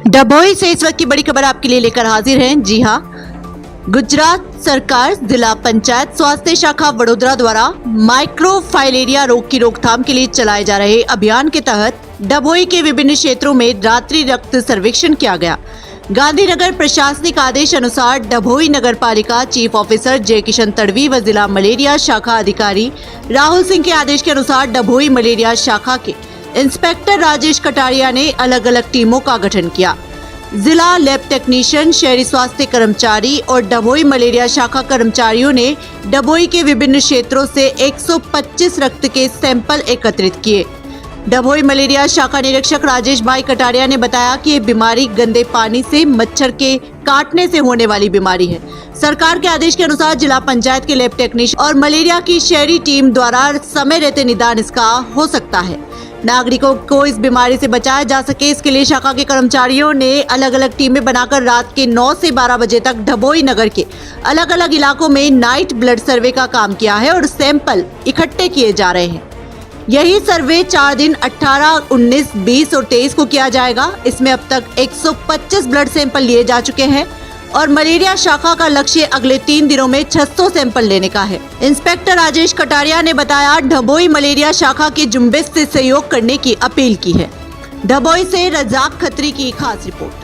डभोई से इस वक्त की बड़ी खबर आपके लिए लेकर हाजिर हैं। जी हां, गुजरात सरकार जिला पंचायत स्वास्थ्य शाखा वडोदरा द्वारा माइक्रो फाइलेरिया रोग की रोकथाम के लिए चलाए जा रहे अभियान के तहत डभोई के विभिन्न क्षेत्रों में रात्रि रक्त सर्वेक्षण किया गया। गांधीनगर प्रशासनिक आदेश अनुसार डभोई नगर पालिका चीफ ऑफिसर जय किशन तड़वी व जिला मलेरिया शाखा अधिकारी राहुल सिंह के आदेश के अनुसार डभोई मलेरिया शाखा के इंस्पेक्टर राजेश कटारिया ने अलग अलग टीमों का गठन किया। जिला लैब टेक्नीशियन, शहरी स्वास्थ्य कर्मचारी और डभोई मलेरिया शाखा कर्मचारियों ने डभोई के विभिन्न क्षेत्रों से 125 रक्त के सैंपल एकत्रित किए। डभोई मलेरिया शाखा निरीक्षक राजेश भाई कटारिया ने बताया कि ये बीमारी गंदे पानी से मच्छर के काटने से होने वाली बीमारी है। सरकार के आदेश के अनुसार जिला पंचायत के लैब टेक्नीशियन और मलेरिया की शहरी टीम द्वारा समय रहते निदान इसका हो सकता है। नागरिकों को इस बीमारी से बचाया जा सके, इसके लिए शाखा के कर्मचारियों ने अलग अलग टीमें बनाकर रात के 9 से 12 बजे तक डभोई नगर के अलग अलग इलाकों में नाइट ब्लड सर्वे का काम किया है और सैंपल इकट्ठे किए जा रहे हैं। यही सर्वे 4 दिन 18, 19, 20 और 23 को किया जाएगा। इसमें अब तक 125 ब्लड सैंपल लिए जा चुके हैं और मलेरिया शाखा का लक्ष्य अगले 3 दिनों में 600 सैंपल लेने का है। इंस्पेक्टर राजेश कटारिया ने बताया, डभोई मलेरिया शाखा की जुम्बेश से सहयोग करने की अपील की है। डभोई से रजाक खत्री की खास रिपोर्ट।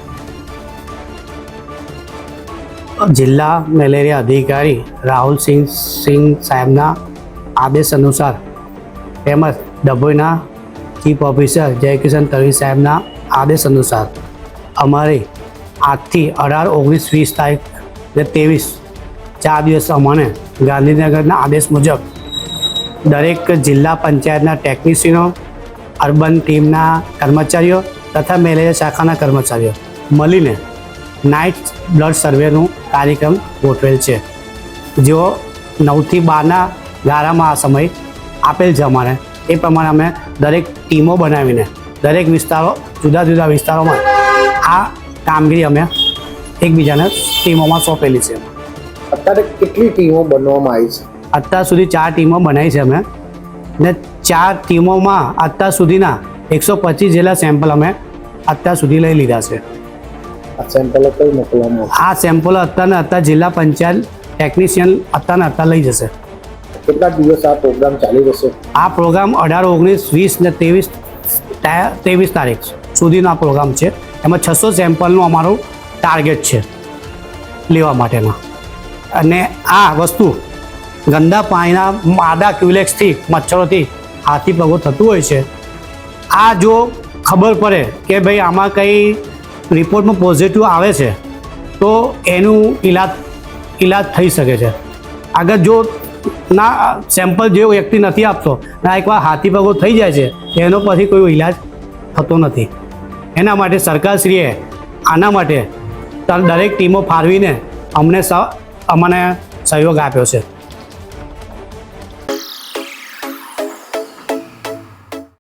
जिला मलेरिया अधिकारी राहुल सिंह साहेबना आदेश अनुसार તેમજ ડભોઈના ચીફ ઓફિસર જયકિશન તડવી સાહેબના આદેશ અનુસાર અમારે આજથી 18, 19, 20 તારીખ ને 23 4 દિવસ અમને ગાંધીનગરના આદેશ મુજબ દરેક જિલ્લા પંચાયતના ટેકનિશિયનો, અર્બન ટીમના કર્મચારીઓ તથા મેલેરિયા શાખાના કર્મચારીઓ મળીને નાઇટ બ્લડ સર્વેનું કાર્યક્રમ ગોઠવેલ છે, જેઓ 9 થી 12ના ગાળામાં આ સમય આપેલ છે। અમારે એ પ્રમાણે અમે દરેક ટીમો બનાવીને દરેક વિસ્તારો, જુદા જુદા વિસ્તારોમાં આ કામગીરી અમે એકબીજાને ટીમોમાં સોંપેલી છે। અત્યારે કેટલી ટીમો બનાવવામાં આવી છે? અત્યાર સુધી 4 ટીમો બનાવી છે અમે, ને 4 ટીમોમાં અત્યાર સુધીના 125 જેટલા સેમ્પલ અમે અત્યાર સુધી લઈ લીધા છે। આ સેમ્પલો કઈ મોકલવામાં આવશે? આ સેમ્પલો અત્યારે જિલ્લા પંચાયત ટેકનિશિયન અત્યારે લઈ જશે। કેટલા દિવસ આ પ્રોગ્રામ ચાલી રહેશે? આ પ્રોગ્રામ 18, 19, 20 ને 23 તારીખ સુધીનો આ પ્રોગ્રામ છે। એમાં 600 સેમ્પલનું અમારું ટાર્ગેટ છે લેવા માટેના। અને આ વસ્તુ ગંદા પાણીના માદા ક્યુલેક્સથી, મચ્છરોથી હાથીપગો થતું હોય છે। આ જો ખબર પડે કે ભાઈ આમાં કંઈ રિપોર્ટમાં પોઝિટિવ આવે છે તો એનું ઇલાજ થઈ શકે છે। આગળ જો ના સેમ્પલ જે વ્યક્તિ નથી આપતો ના એકવાર હાથીપગો થઈ જાય છે એનો પછી કોઈ ઇલાજ થતો નથી। એના માટે સરકારશ્રીએ આના માટે દરેક ટીમો ફાળવીને અમને સહયોગ આપ્યો છે।